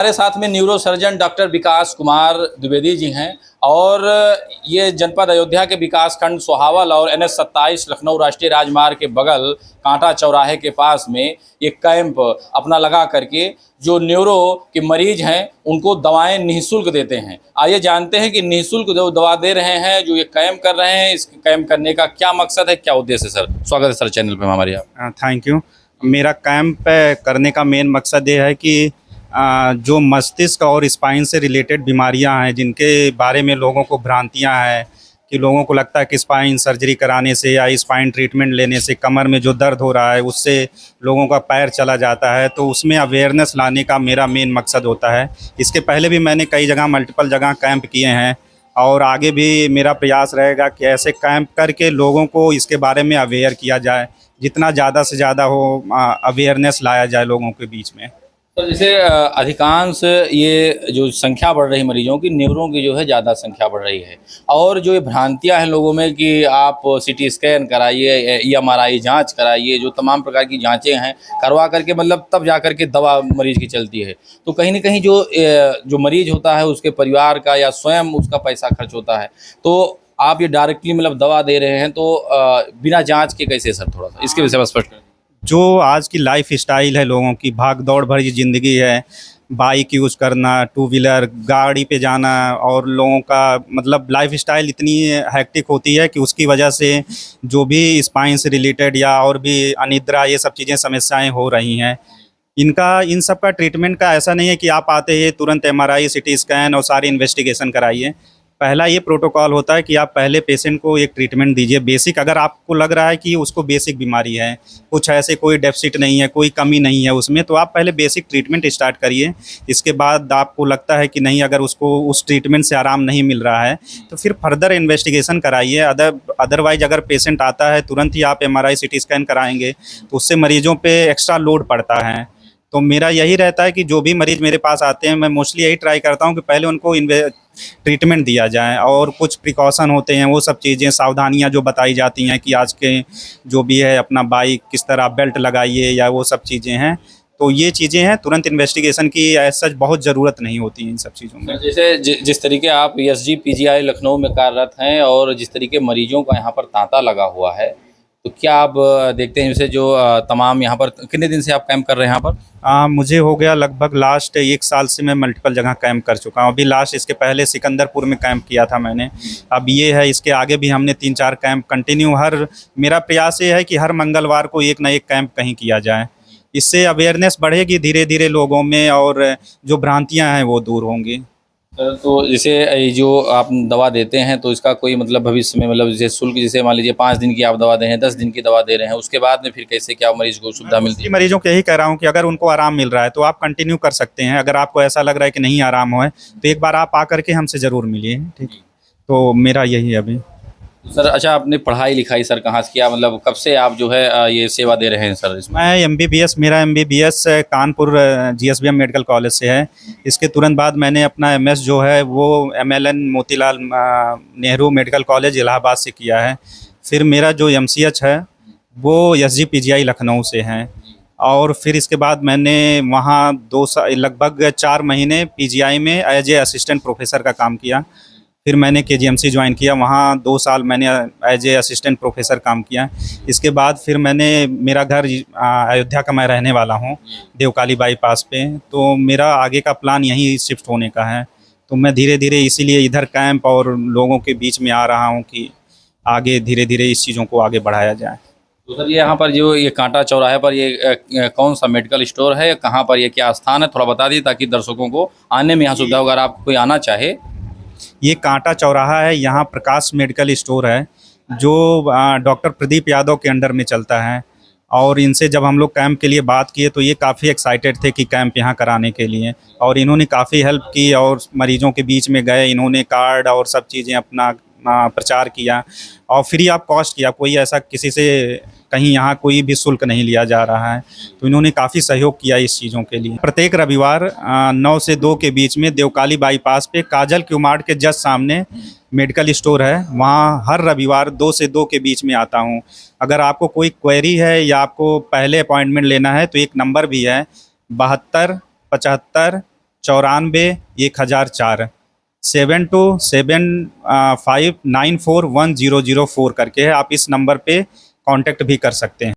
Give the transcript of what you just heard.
हमारे साथ में न्यूरो सर्जन डॉक्टर विकास कुमार द्विवेदी जी हैं और ये जनपद अयोध्या के विकास खंड सोहावल और NH-27 लखनऊ राष्ट्रीय राजमार्ग के बगल कांटा चौराहे के पास में एक कैंप अपना लगा करके जो न्यूरो के मरीज हैं उनको दवाएं निःशुल्क देते हैं। आइए जानते हैं कि निःशुल्क जो दवा दे रहे हैं, जो ये कैंप कर रहे हैं, इस कैंप करने का क्या मकसद है, क्या उद्देश्य है। सर स्वागत है सर चैनल पे हमारे। आप थैंक यू। मेरा कैंप करने का मेन मकसद ये है कि जो मस्तिष्क और स्पाइन से रिलेटेड बीमारियां हैं, जिनके बारे में लोगों को भ्रांतियां हैं कि लोगों को लगता है कि स्पाइन सर्जरी कराने से या स्पाइन ट्रीटमेंट लेने से कमर में जो दर्द हो रहा है उससे लोगों का पैर चला जाता है, तो उसमें अवेयरनेस लाने का मेरा मेन मकसद होता है। इसके पहले भी मैंने कई जगह मल्टीपल जगह कैंप किए हैं और आगे भी मेरा प्रयास रहेगा कि ऐसे कैंप करके लोगों को इसके बारे में अवेयर किया जाए, जितना ज़्यादा से ज़्यादा हो अवेयरनेस लाया जाए लोगों के बीच में। तो जैसे अधिकांश ये जो संख्या बढ़ रही मरीजों की, न्यूरो की जो है ज़्यादा संख्या बढ़ रही है और जो ये भ्रांतियां हैं लोगों में कि आप CT स्कैन कराइए, MRI जांच कराइए, जो तमाम प्रकार की जांचें हैं करवा करके मतलब तब जा कर के दवा मरीज की चलती है। तो कहीं ना कहीं जो मरीज होता है उसके परिवार का या स्वयं उसका पैसा खर्च होता है। तो आप ये डायरेक्टली मतलब दवा दे रहे हैं तो बिना जाँच के कैसे सर, थोड़ा सा इसके विषय में स्पष्ट करें। जो आज की लाइफ स्टाइल है, लोगों की भाग दौड़ भरी ज़िंदगी है, बाइक यूज़ करना, टू व्हीलर गाड़ी पे जाना, और लोगों का मतलब लाइफ स्टाइल इतनी हैक्टिक होती है कि उसकी वजह से जो भी स्पाइन से रिलेटेड या और भी अनिद्रा ये सब चीज़ें समस्याएं हो रही हैं। इन सब का ट्रीटमेंट का ऐसा नहीं है कि आप आते हैं तुरंत MRI CT स्कैन और सारी इन्वेस्टिगेशन कराइए। पहला ये प्रोटोकॉल होता है कि आप पहले पेशेंट को एक ट्रीटमेंट दीजिए बेसिक। अगर आपको लग रहा है कि उसको बेसिक बीमारी है, कुछ ऐसे कोई डेफिसिट नहीं है, कोई कमी नहीं है उसमें, तो आप पहले बेसिक ट्रीटमेंट स्टार्ट करिए। इसके बाद आपको लगता है कि नहीं, अगर उसको उस ट्रीटमेंट से आराम नहीं मिल रहा है तो फिर फर्दर इन्वेस्टिगेशन कराइए। अदरवाइज अगर पेशेंट आता है तुरंत ही आप MRI CT स्कैन कराएंगे तो उससे मरीजों पर एक्स्ट्रा लोड पड़ता है। तो मेरा यही रहता है कि जो भी मरीज़ मेरे पास आते हैं, मैं मोस्टली यही ट्राई करता हूँ कि पहले उनको ट्रीटमेंट दिया जाए और कुछ प्रिकॉशन होते हैं, वो सब चीज़ें सावधानियाँ जो बताई जाती हैं कि आज के जो भी है अपना बाइक किस तरह बेल्ट लगाइए या वो सब चीज़ें हैं। तो ये चीज़ें हैं, तुरंत इन्वेस्टिगेशन की एज सच बहुत ज़रूरत नहीं होती है इन सब चीज़ों में। जैसे जिस तरीके आप ESG PGI लखनऊ में कार्यरत हैं और जिस तरीके मरीजों का यहाँ पर तांता लगा हुआ है, तो क्या आप देखते हैं जैसे जो तमाम यहाँ पर कितने दिन से आप कैंप कर रहे हैं यहाँ पर? मुझे हो गया लगभग लास्ट 1 साल से मैं मल्टीपल जगह कैंप कर चुका हूँ। अभी लास्ट इसके पहले सिकंदरपुर में कैंप किया था मैंने। अब ये है, इसके आगे भी हमने 3-4 कैंप कंटिन्यू मेरा प्रयास ये है कि हर मंगलवार को एक ना एक कैंप कहीं किया जाए। इससे अवेयरनेस बढ़ेगी धीरे धीरे लोगों में और जो भ्रांतियाँ हैं वो दूर होंगी। तो जैसे ये जो आप दवा देते हैं तो इसका कोई मतलब भविष्य में मतलब जैसे शुल्क, जैसे मान लीजिए 5 दिन की आप दवा दे रहे हैं, 10 दिन की दवा दे रहे हैं, उसके बाद में फिर कैसे क्या मरीज को सुविधा मिलती है? मरीजों को यही कह रहा हूँ कि अगर उनको आराम मिल रहा है तो आप कंटिन्यू कर सकते हैं। अगर आपको ऐसा लग रहा है कि नहीं आराम हो है तो एक बार आप आकर के हमसे ज़रूर मिलिए, ठीक। तो मेरा यही है अभी। सर अच्छा, आपने पढ़ाई लिखाई सर कहाँ से किया, मतलब कब से आप जो है ये सेवा दे रहे हैं सर इसमें? मैं MBBS, मेरा MBBS Kanpur GSBM medical college से है। इसके तुरंत बाद मैंने अपना MS जो है वो MLN Motilal Nehru medical college Allahabad से किया है। फिर मेरा जो MCH है वो SG PGI लखनऊ से है। और फिर इसके बाद मैंने वहाँ 2 साल लगभग 4 महीने PGI में एज ए असिस्टेंट प्रोफेसर का काम किया। फिर मैंने KGMC ज्वाइन किया, वहाँ 2 साल मैंने एज ए असिस्टेंट प्रोफेसर काम किया। इसके बाद फिर मेरा घर अयोध्या का मैं रहने वाला हूँ, देवकाली बाईपास पे, तो मेरा आगे का प्लान यहीं शिफ्ट होने का है। तो मैं धीरे धीरे इसीलिए इधर कैंप और लोगों के बीच में आ रहा हूँ कि आगे धीरे धीरे इस चीज़ों को आगे बढ़ाया जाए। तो सर ये यहाँ पर जो ये कांटा चौराहे पर ये कौन सा मेडिकल स्टोर है, कहाँ पर ये क्या स्थान है, थोड़ा बता दीजिए ताकि दर्शकों को आने में यहाँ सुविधा हो, अगर आप कोई आना चाहे। ये कांटा चौराहा है, यहाँ प्रकाश मेडिकल स्टोर है जो डॉक्टर प्रदीप यादव के अंडर में चलता है। और इनसे जब हम लोग कैंप के लिए बात किए तो ये काफ़ी एक्साइटेड थे कि कैंप यहाँ कराने के लिए, और इन्होंने काफ़ी हेल्प की और मरीजों के बीच में गए, इन्होंने कार्ड और सब चीज़ें अपना प्रचार किया और फ्री ऑफ कॉस्ट किया। कोई ऐसा किसी से कहीं यहाँ कोई भी शुल्क नहीं लिया जा रहा है। तो इन्होंने काफ़ी सहयोग किया इस चीज़ों के लिए। प्रत्येक रविवार 9 से 2 के बीच में देवकाली बाईपास पे काजल क्यू मार्ट के जस्ट सामने मेडिकल स्टोर है, वहाँ हर रविवार 2 से 2 के बीच में आता हूँ। अगर आपको कोई क्वेरी है या आपको पहले अपॉइंटमेंट लेना है तो एक नंबर भी है 72 75 94 1004 7275941004 करके है। आप इस नंबर पे कांटेक्ट भी कर सकते हैं।